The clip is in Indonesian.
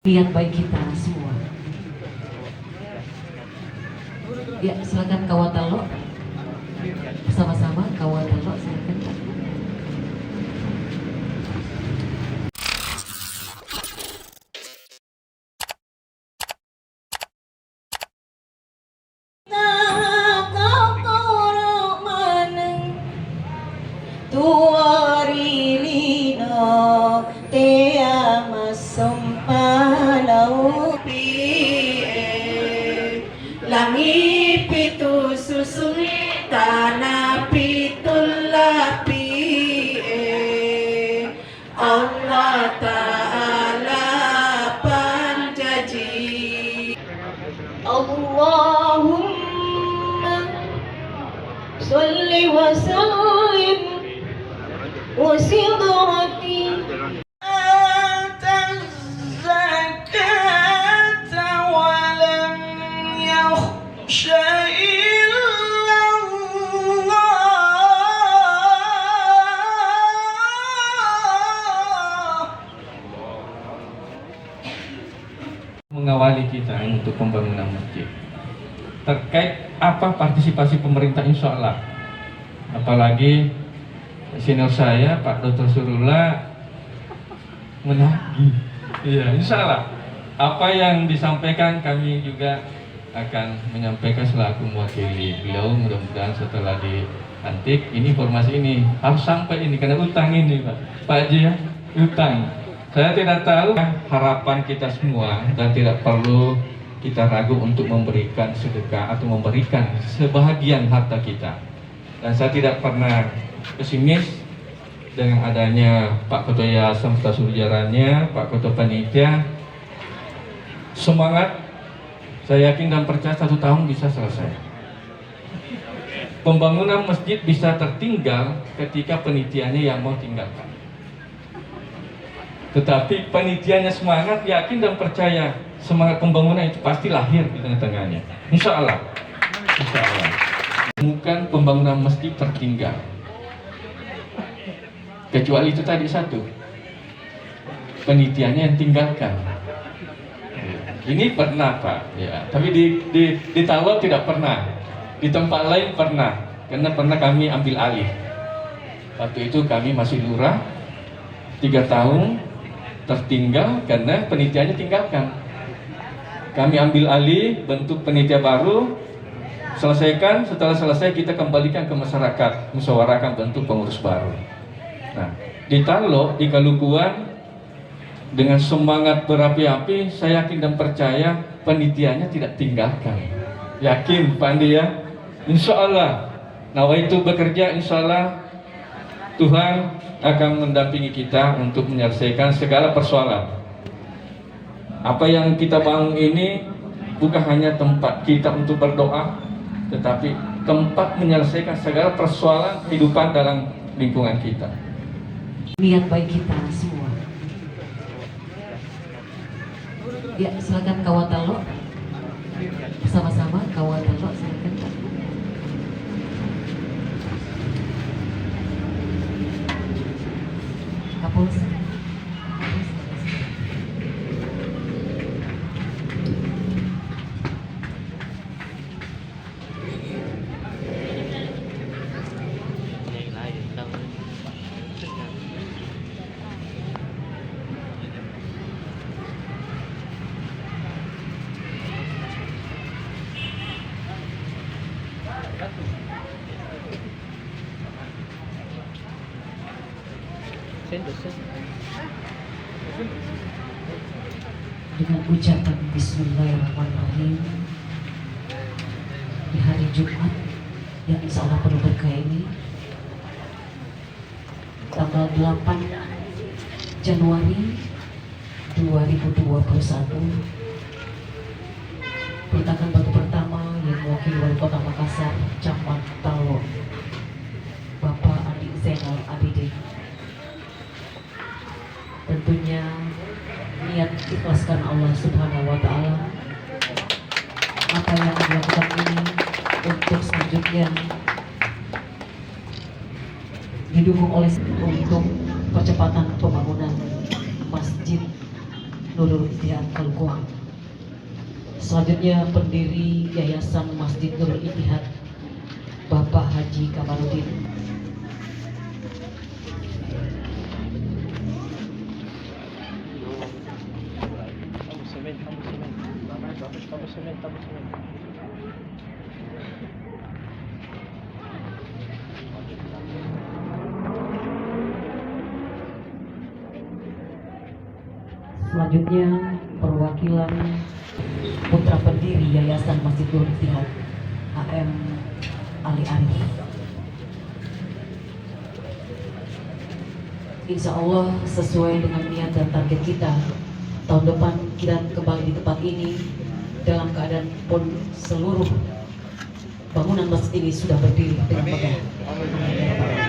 Niat baik kita semua. Ya, silakan Kawatalo. Bersama-sama Kawatalo, silakan. Langit pitu susun tanah pitul lapi Allah Ta'ala panjaji Allahumma salli wa sallim wa sidrati mengawali kita untuk pembangunan masjid. Terkait apa partisipasi pemerintah, insya Allah, apalagi senior saya Pak Dr. Surula menagih, ya insya Allah apa yang disampaikan kami juga akan menyampaikan selaku mewakili beliau. Mudah-mudahan setelah dilantik ini informasi ini harus sampai ini karena utang ini Pak Haji ya, utang. Saya tidak tahu harapan kita semua dan tidak perlu kita ragu untuk memberikan sedekah atau memberikan sebahagian harta kita. Dan saya tidak pernah pesimis dengan adanya Pak Ketua Yayasan serta jajarannya, Pak Ketua Panitia. Semangat, saya yakin dan percaya 1 tahun bisa selesai. Pembangunan masjid bisa tertinggal ketika penitiannya yang mau tinggalkan. Tetapi panitianya semangat, yakin dan percaya semangat pembangunan itu pasti lahir di tengah-tengahnya. Insya Allah. Insya Allah. Bukan pembangunan masjid tertinggal. Kecuali itu tadi satu. Penitiannya yang tinggalkan. Ini pernah Pak. Ya. Tapi di Tawau tidak pernah. Di tempat lain pernah. Karena pernah kami ambil alih. Waktu itu kami masih lurah 3 tahun. Tertinggal karena penitiannya tinggalkan. Kami ambil alih, bentuk penitia baru, selesaikan. Setelah selesai kita kembalikan ke masyarakat, musyawarahkan bentuk pengurus baru. Nah, di Talo, di Kalukuan, dengan semangat berapi-api, saya yakin dan percaya penitiannya tidak tinggalkan. Yakin Pak Andi ya? Insya Allah. Nawaitu bekerja, insya Allah Tuhan akan mendampingi kita untuk menyelesaikan segala persoalan. Apa yang kita bangun ini bukan hanya tempat kita untuk berdoa, tetapi tempat menyelesaikan segala persoalan kehidupan dalam lingkungan kita. Niat baik kita semua. Ya, silakan Kawatalo. Bersama-sama Kawatalo, silakan. Kapolres. Dengan ucapan Bismillahirrahmanirrahim di hari Jumat yang insya Allah penuh berkah ini, tanggal 8 Januari 2021, peletakan batu pertama yang mewakili Wali Kota Makassar, Camat Talo, Bapak Andi Zainal Abidin. Tentunya niat ikhlaskan Allah Subhanahu wa Ta'ala. Apa yang dilakukan ini untuk selanjutnya didukung oleh untuk percepatan pembangunan Masjid Nurul Ittihad Kalkuang. Selanjutnya pendiri Yayasan Masjid Nurul Ittihad, Bapak Haji Kamaludin. Selanjutnya perwakilan putra pendiri Yayasan Masjid Nurul Ittihad, AM Ali Arif. Insya Allah sesuai dengan niat dan target kita, tahun depan kita kembali di tempat ini dalam keadaan pun seluruh bangunan masjid ini sudah berdiri dengan megah.